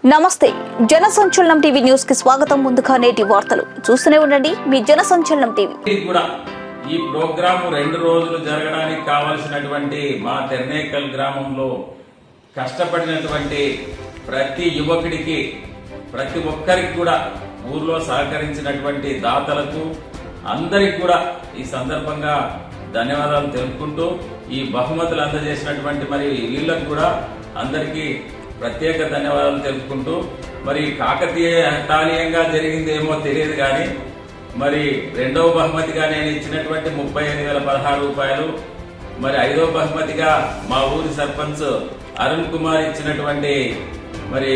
నమస్తే జన సంచలనం టీవీ న్యూస్ కి స్వాగతం. ముందుగా నేటి వార్తలు చూస్తూనే ఉండండి మీ జన సంచలనం టీవీ. కూడా ఈ ప్రోగ్రాము 2 రోజులు జరగడానికి కావాల్సినటువంటి మా తెర్నేకల్ గ్రామంలో కష్టపడినటువంటి ప్రతి యువకుడికి ప్రతి ఒక్కరికి కూడా ఊర్లో సహకరించినటువంటి దాతలకు అందరికి కూడా ఈ సందర్భంగా ధన్యవాదాలు తెలుపుకుంటూ ఈ బహుమతులు అందజేసినటువంటి మరి వీళ్ళకు కూడా అందరికీ ప్రత్యేక ధన్యవాదాలు తెలుపుకుంటూ మరి కాకతీయంగా జరిగిందేమో తెలియదు కానీ మరి 2వ బహుమతిగా నేను ఇచ్చినటువంటి 35,016 రూపాయలు, మరి 5వ బహుమతిగా మా ఊరి సర్పంచ్ అరుణ్ కుమార్ ఇచ్చినటువంటి మరి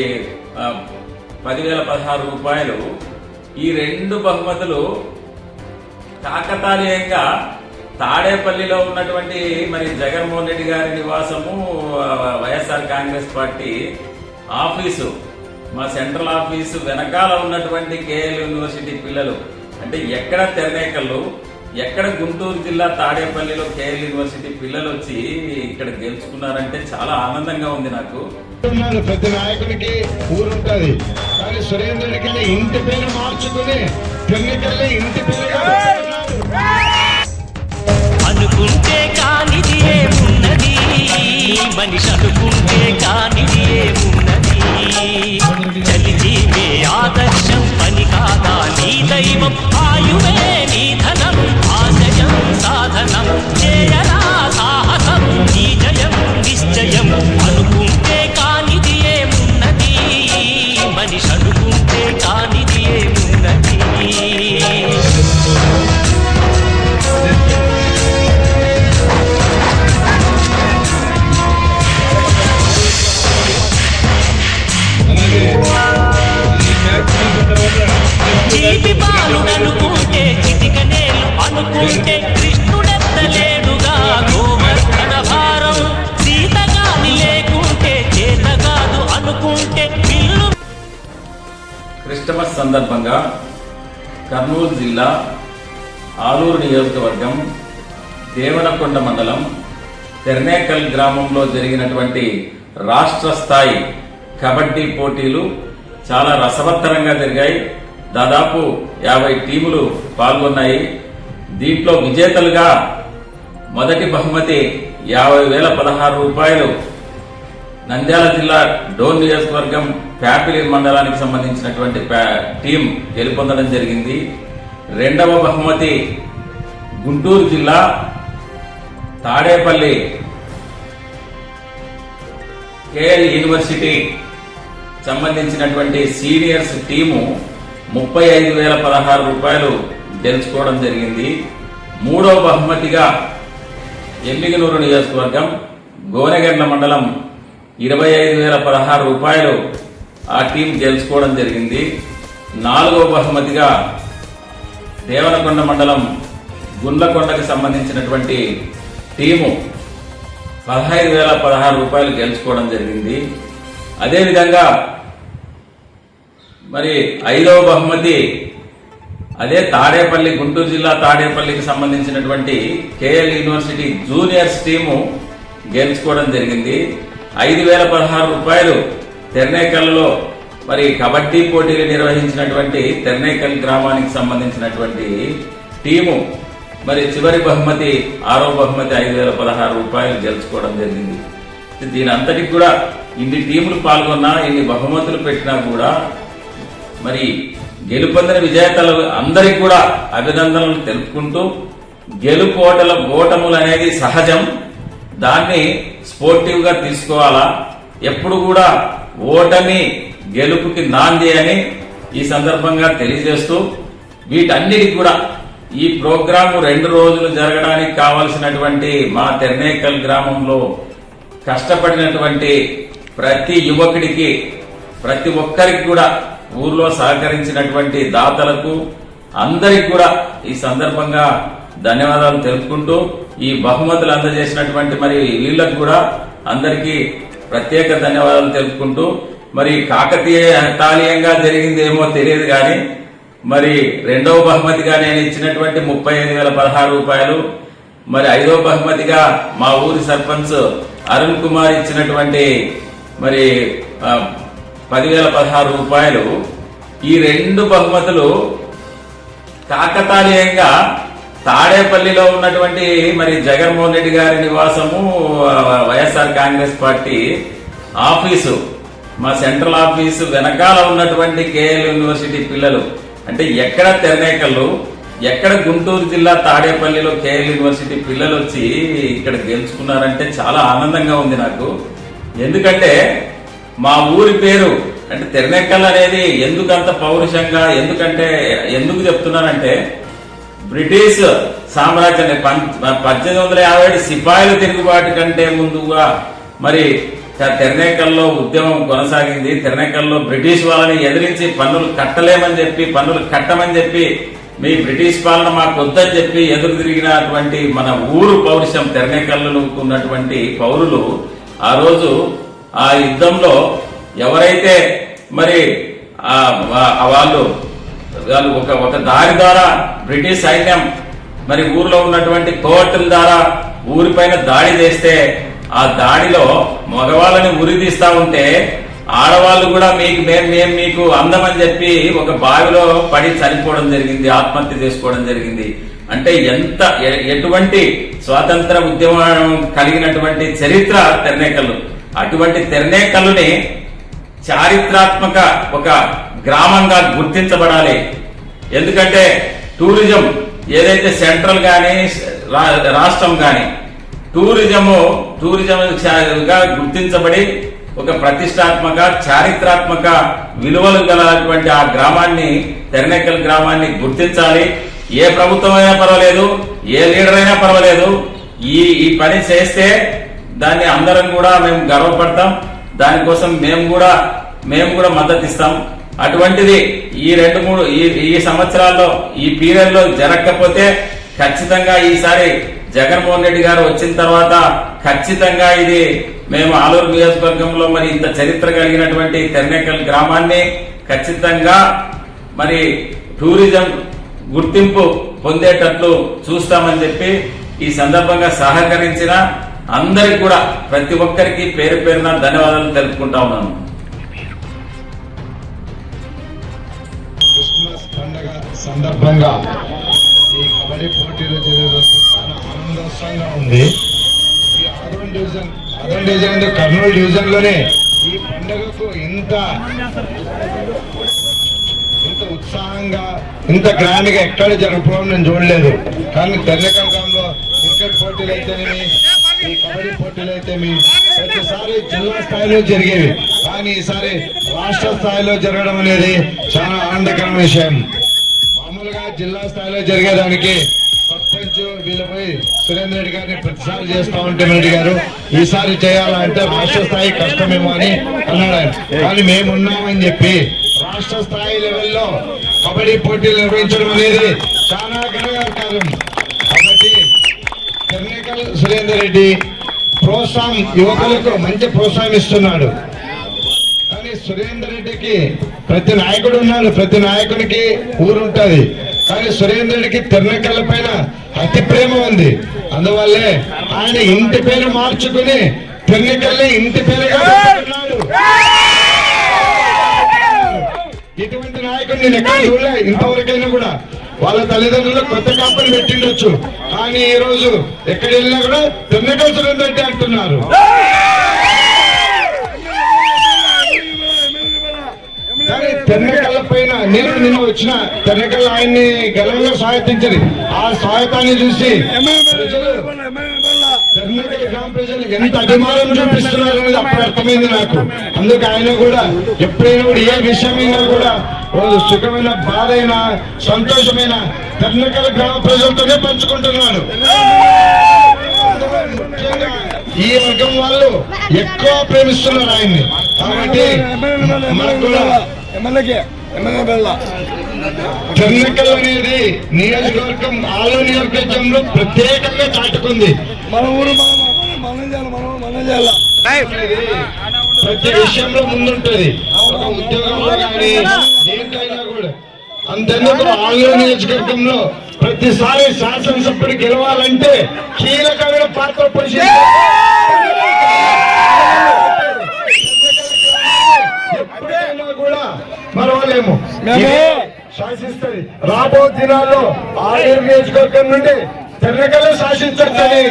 10,016 రూపాయలు. ఈ 2 బహుమతులు కాకతాళీయంగా తాడేపల్లిలో ఉన్నటువంటి మరి జగన్మోహన్ రెడ్డి గారి నివాసము, వైఎస్ఆర్ కాంగ్రెస్ పార్టీ ఆఫీసు, మా సెంట్రల్ ఆఫీసు వెనకాల ఉన్నటువంటి కేఎల్ యూనివర్సిటీ పిల్లలు, అంటే ఎక్కడ తెర్నేకల్లు ఎక్కడ గుంటూరు జిల్లా తాడేపల్లిలో కేఎల్ యూనివర్సిటీ పిల్లలు వచ్చి ఇక్కడ గెలుచుకున్నారంటే చాలా ఆనందంగా ఉంది నాకు. ప్రతి నాయకుడికి ఊరుంటది, కానీ సురేంద్రుడికి ఇంటి పేరు మార్చుకుని తెర్నేకల్లి ఇంటి పేరుగా అనుకుంటే కానిది ఏమున్నది, మనిషి అనుకుంటే కానిది ఏమున్నది, చలిజీవే ఆదర్శం పని కాదా నీ దైవం, ఆయువే నీ ధనం, ఆశయం సాధనం, చేయరా సాహసం నీ జయం నిశ్చయం. అనుకుంటే కానిది ఏమున్నది, మనిషి అనుకుంటే కానిది ఏమున్నది. చీటి బాలుడనుకుంటే చిటికనేలు అనుకుంటే కృష్ణుడెత్తలేడుగా గోవర్ధన భారం, సీతగాని లేకుంటే చేత కాదు అనుకుంటే పిల్లు. క్రిస్టమస్ సందర్భంగా కర్నూలు జిల్లా ఆలూరు నియోజకవర్గం దేవనకొండ మండలం తెర్నేకల్ గ్రామంలో జరిగినటువంటి రాష్ట్ర స్థాయి కబడ్డీ పోటీలు చాలా రసవత్తరంగా జరిగాయి. దాదాపు 50 టీములు పాల్గొన్నాయి. దీంట్లో విజేతలుగా మొదటి బహుమతి 50,016 రూపాయలు నంద్యాల జిల్లా డోన్ నియోజకవర్గం ప్యాపిలి మండలానికి సంబంధించినటువంటి టీం గెలుపొందడం జరిగింది. 2వ బహుమతి గుంటూరు జిల్లా తాడేపల్లి కేఎల్ యూనివర్సిటీ సంబంధించినటువంటి సీనియర్స్ టీము 35,016 రూపాయలు గెలుచుకోవడం జరిగింది. 3వ బహుమతిగా ఎమ్మిగనూరు నియోజకవర్గం గోనెగండ్ల మండలం 25,016 రూపాయలు ఆ టీం గెలుచుకోవడం జరిగింది. 4వ బహుమతిగా దేవనకొండ మండలం గుండ్లకొండకి సంబంధించినటువంటి టీము 15,016 రూపాయలు గెలుచుకోవడం జరిగింది. అదేవిధంగా మరి 5వ బహుమతి అదే తాడేపల్లి గుంటూరు జిల్లా తాడేపల్లికి సంబంధించినటువంటి కేఎల్ యూనివర్సిటీ జూనియర్స్ టీము గెలుచుకోవడం జరిగింది. 5,016 రూపాయలు తెర్నేకల్లో మరి కబడ్డీ పోటీలు నిర్వహించినటువంటి తెర్నేకల్ గ్రామానికి సంబంధించినటువంటి టీము మరి చివరి బహుమతి 6వ బహుమతి 5,016 రూపాయలు గెలుచుకోవడం జరిగింది. దీని అంతటికి కూడా ఇన్ని టీములు పాల్గొన్నా, ఇన్ని బహుమతులు పెట్టినా కూడా మరి గెలుపొందిన విజేతలు అందరికీ కూడా అభినందనలు తెలుపుకుంటూ, ఓటములు అనేది సహజం, దాన్ని స్పోర్టివ్ గా తీసుకోవాలా, ఎప్పుడు కూడా ఓటమి గెలుపుకి నాంది అని ఈ సందర్భంగా తెలియజేస్తూ, వీటన్నిటికి కూడా ఈ ప్రోగ్రాము 2 రోజులు జరగడానికి కావాల్సినటువంటి మా తెర్నేకల్ గ్రామంలో కష్టపడినటువంటి ప్రతి యువకుడికి ప్రతి ఒక్కరికి కూడా ఊర్లో సహకరించినటువంటి దాతలకు అందరికి కూడా ఈ సందర్భంగా ధన్యవాదాలు తెలుపుకుంటూ, ఈ బహుమతులు అందజేసినటువంటి మరి వీళ్ళకు కూడా అందరికీ ప్రత్యేక ధన్యవాదాలు తెలుపుకుంటూ, మరి కాకతీయంగా జరిగిందేమో తెలియదు కానీ మరి 2వ బహుమతిగా నేను ఇచ్చినటువంటి 35,016 రూపాయలు, మరి 5వ బహుమతిగా మా ఊరి సర్పంచ్ అరుణ్ కుమార్ ఇచ్చినటువంటి మరి 10,016 రూపాయలు. ఈ 2 బహుమతులు కాకతాళీయంగా తాడేపల్లిలో ఉన్నటువంటి మరి జగన్మోహన్ రెడ్డి గారి నివాసము, వైఎస్ఆర్ కాంగ్రెస్ పార్టీ ఆఫీసు, మా సెంట్రల్ ఆఫీసు వెనకాల ఉన్నటువంటి కేఎల్ యూనివర్సిటీ పిల్లలు, అంటే ఎక్కడ తెరనేకల్లు, ఎక్కడ గుంటూరు జిల్లా తాడేపల్లిలో కేఎల్ యూనివర్సిటీ పిల్లలు వచ్చి ఇక్కడ గెలుచుకున్నారంటే చాలా ఆనందంగా ఉంది నాకు. ఎందుకంటే మా ఊరి పేరు అంటే తెరనేకల్ అనేది ఎందుకంత పౌరుషంగా, ఎందుకు చెప్తున్నానంటే బ్రిటిష్ సామ్రాజ్యాన్ని 1857 సిపాయిల తిరుగుబాటు కంటే ముందుగా మరి తెరనేకల్లో ఉద్యమం కొనసాగింది. తెరనేకల్లో బ్రిటిష్ వాళ్ళని ఎదిరించి పన్నులు కట్టలేమని చెప్పి, పన్నులు కట్టమని చెప్పి, మీ బ్రిటిష్ పాలన మాకు వద్దని చెప్పి ఎదురు తిరిగినటువంటి మన ఊరు పౌరుషం తెరనేకల్లో ఉన్నటువంటి పౌరులు ఆ రోజు ఆ యుద్ధంలో ఎవరైతే మరి వాళ్ళు ఒక దారి ద్వారా బ్రిటిష్ సైన్యం మరి ఊర్లో ఉన్నటువంటి కోర్టుల ద్వారా ఊరిపైన దాడి చేస్తే ఆ దాడిలో మగవాళ్ళని ఉరిదీస్తా ఉంటే ఆడవాళ్ళు కూడా మేము మీకు అందమని చెప్పి ఒక బావిలో పడి చనిపోవడం జరిగింది, ఆత్మహత్య చేసుకోవడం జరిగింది. అంటే ఎటువంటి స్వాతంత్ర ఉద్యమం కలిగినటువంటి చరిత్ర తెరనేకల్లు. అటువంటి తెరనేకల్లుని చారిత్రాత్మక ఒక గ్రామంగా గుర్తించబడాలి. ఎందుకంటే టూరిజం ఏదైతే సెంట్రల్ గాని రాష్ట్రం గాని టూరిజంగా గుర్తించబడి ఒక ప్రతిష్టాత్మక చారిత్రాత్మక విలువలు గలటువంటి ఆ గ్రామాన్ని, తెరనేకల్ గ్రామాన్ని గుర్తించాలి. ఏ ప్రభుత్వం అయినా పర్వాలేదు, ఏ లీడర్ అయినా పర్వాలేదు, ఈ పని చేస్తే దాన్ని అందరం కూడా మేము గర్వపడతాం. దానికోసం మేము కూడా మద్దతు ఇస్తాం. అటువంటిది ఈ 2-3 ఈ సంవత్సరాల్లో ఈ పీరియడ్ లో జరగకపోతే ఖచ్చితంగా ఈసారి జగన్మోహన్ రెడ్డి గారు వచ్చిన తర్వాత ఖచ్చితంగా ఇది మేము ఆలూరు నియోజకవర్గంలో మరి ఇంత చరిత్ర కలిగినటువంటి తెరనేకల్ గ్రామాన్ని ఖచ్చితంగా మరి టూరిజం గుర్తింపు పొందేటట్లు చూస్తామని చెప్పి ఈ సందర్భంగా సహకరించిన అందరికి కూడా ప్రతి ఒక్కరికి పేరు పేరున ధన్యవాదాలు తెలుపుకుంటా ఉన్నాను. క్రిస్మస్ పండుగ సందర్భంగా ఈ కబడ్డీ పోటీలు జరగడం చాలా ఆనందోత్సవంగా ఉంది. ఈ ఆదోన్ డివిజన్ కర్నూలు డివిజన్ లోనే ఈ పండుగకు ఇంత ఉత్సాహంగా, ఇంత గ్రాండ్ గా ఎక్కడ జరగడం నేను చూడలేదు. కానీ తెరనేకల్ గ్రామంలో క్రికెట్ పోటీలు అయితేనేమి, ఈ కబడ్డీ పోటీలు అయితేమి ప్రతిసారి జిల్లా స్థాయిలో జరిగేవి. కానీ ఈసారి రాష్ట్ర స్థాయిలో జరగడం అనేది చాలా ఆనందకరమైన విషయం. మామూలుగా జిల్లా స్థాయిలో జరిగేదానికి సర్పంచ్ వీళ్ళపై సురేంద్ర రెడ్డి గారిని ప్రతిసారి చేస్తా ఉంటే రెడ్డి గారు ఈసారి చేయాలంటే రాష్ట్ర స్థాయి కష్టమేమో అని అన్నాడు ఆయన. కానీ మేమున్నామని చెప్పి రాష్ట్ర స్థాయి లెవెల్లో కబడ్డీ పోటీలు నిర్వహించడం అనేది చాలా గర్వకారణం. కాబట్టి తెరనేకల్ సురేందర్ రెడ్డి ప్రోత్సాహం, యువకులకు మంచి ప్రోత్సాహం ఇస్తున్నాడు. కానీ సురేందర్ రెడ్డికి ప్రతి నాయకుడు ఉన్నాడు, ప్రతి నాయకుడికి ఊరుంటది. కానీ సురేందర్ రెడ్డికి తెరనేకల్ పైన అతి ప్రేమ ఉంది. అందువల్లే ఆయన ఇంటి పేరు మార్చుకుని తెరనేకల్ని ఇంటి పేరుగా పెట్టుకున్నాడు. ఇటువంటి నాయకుడు నేను ఎక్కడ చూడలే ఇంతవరకైనా కూడా. వాళ్ళ తల్లిదండ్రులు కొత్త కాపలు పెట్టిండొచ్చు, కానీ ఈ రోజు ఎక్కడ వెళ్ళినా కూడా తెరనేకల్ సురేందర్ రెడ్డి అంటున్నారు. కానీ తెరనేకల్ పైన నిన్న వచ్చిన తెరనేకల్ ఆయన్ని గెలవలో సహాయతించరు. ఆ సహాయతాన్ని చూసి తెరనేకల్ గ్రామ ప్రజలు ఎంత అభిమానం చూపిస్తున్నారు అనేది అప్పుడు అర్థమైంది నాకు. అందుకు ఆయన కూడా ఎప్పుడైనా కూడా ఏ విషయమైనా కూడా సుఖమైన, బాధ అయినా, సంతోషమైన తెరనేకల్ గ్రామ ప్రజలతోనే పంచుకుంటున్నాడు. ముఖ్యంగా ఈ వర్గం వాళ్ళు ఎక్కువ ప్రేమిస్తున్నారు ఆయన్ని. కాబట్టి మనకు కూడా తెరనేకల్ అనేది నియోజకవర్గం, ఆలూరు నియోజకవర్గంలో ప్రత్యేకంగా చాటుకుంది. మన ఊరు ప్రతి విషయంలో ముందుంటది. ఒక ఉద్యోగంలో కానీ దేంట్లైనా కూడా. అంతెందుకు ఆలూరు నియోజకవర్గంలో ప్రతిసారి శాసనసభ్యుడు గెలవాలంటే కీలకమైన పాత్ర పోషిస్తారు. మరవలేము. ఇదే శాసిస్తుంది. రాబో దినాల్లో ఆలేరు నియోజకవర్గం నుండి తెన్నకలే శాసించొచ్చని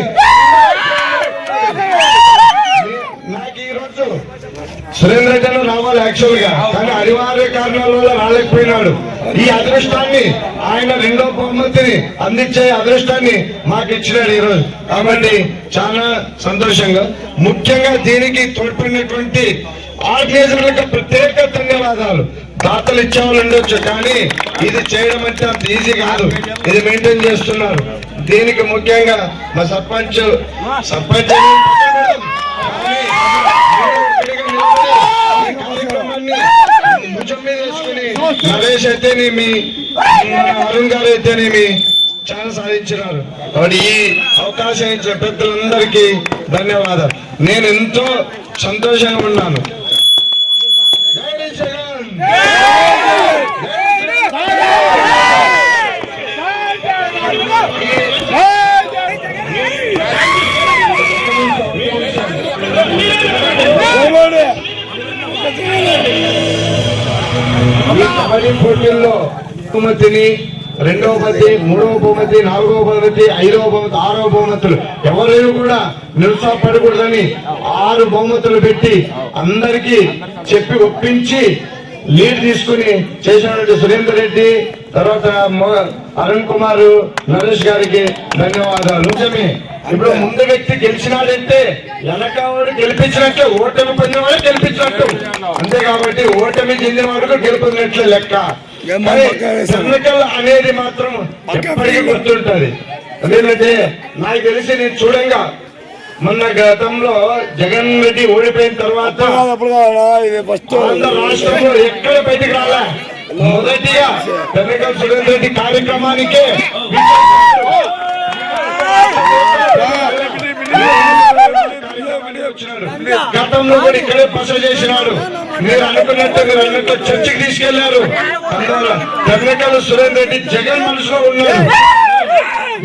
నాకు ఈ రోజు సురేంద్ర రెడ్డి రావాలి యాక్చువల్ గా, కానీ అనివార్య కారణాల వల్ల రాలేకపోయినాడు. ఈ అదృష్టాన్ని ఆయన రెండో బహుమతిని అందించే అదృష్టాన్ని మాకు ఇచ్చినాడు ఈ రోజు. కాబట్టి చాలా సంతోషంగా, ముఖ్యంగా దీనికి తోడ్పడినటువంటి ఆర్గనైజర్లకు ప్రత్యేక ధన్యవాదాలు. దాతలు ఇచ్చేవాళ్ళు ఉండొచ్చు, కానీ ఇది చేయడం అంటే అంత ఈజీ కాదు. ఇది మెయింటైన్ చేస్తున్నారు. దీనికి ముఖ్యంగా మా సర్పంచ్ భుజం మీద వేసుకుని నరేష్ అయితేనేమి, అరుణ్ గారు అయితేనేమి చాలా సాధించినారు. కాబట్టి ఈ అవకాశం ఇచ్చిన పెద్దలందరికీ ధన్యవాదాలు. నేను ఎంతో సంతోషంగా ఉన్నాను. జై జగన్. ఈ కబడ్డీ పోటీల్లో బహుమతిని, రెండవ బహుమతి, మూడవ బహుమతి, నాలుగవ బహుమతి, ఐదవ బహుమతి, ఆరవ బహుమతులు ఎవరైనా కూడా నిరుత్సాహపడకూడదని 6 బహుమతులు పెట్టి అందరికీ చెప్పి ఒప్పించి లీడ్ తీసుకుని చేసినటువంటి సురేందర్ రెడ్డి, తర్వాత అరుణ్ కుమార్, నరేష్ గారికి ధన్యవాదాలు. నిజమే, ఇప్పుడు ముందు వ్యక్తి గెలిచినాడంటే వెనకవాడు గెలిపించినట్టే, ఓటమి పొందినవాడు గెలిపించినట్టు. అంతే కాబట్టి ఓటమి చెందిన వాడు గెలిపినట్లే లెక్క. ఎన్నికలు అనేది మాత్రం ఎప్పటికీ గుర్తుంటది. ఎందుకంటే నాకు తెలిసి నేను చూడంగా మొన్న గతంలో జగన్ రెడ్డి ఓడిపోయిన తర్వాత ఆంధ్ర రాష్ట్రంలో ఎక్కడ బయటకు రాలే. మొదటిగా ఎన్నికల సురేందర్ రెడ్డి కార్యక్రమానికే గతంలో కూడా ఇక్కడే బస చేసినాడు. మీరు అనుకున్నట్టు చర్చకి తీసుకెళ్లారు. అందువల్ల ఎన్నికల సురేందర్ రెడ్డి జగన్ మనసులో ఉన్నాడు.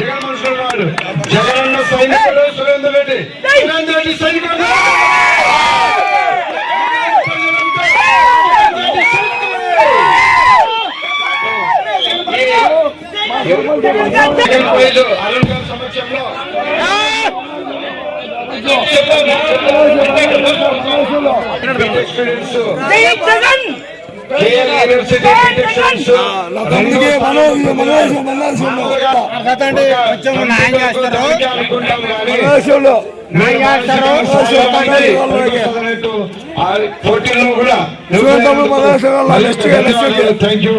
జగన్ మనసులో ఉన్నాడు. జగన్ అన్న సైనికుడు సురేందర్ రెడ్డి, సురేందర్ రెడ్డి సైనికుడు. అరుణ్ గారి సమక్షంలో పోటీల్లో కూడా థ్యాంక్ యూ.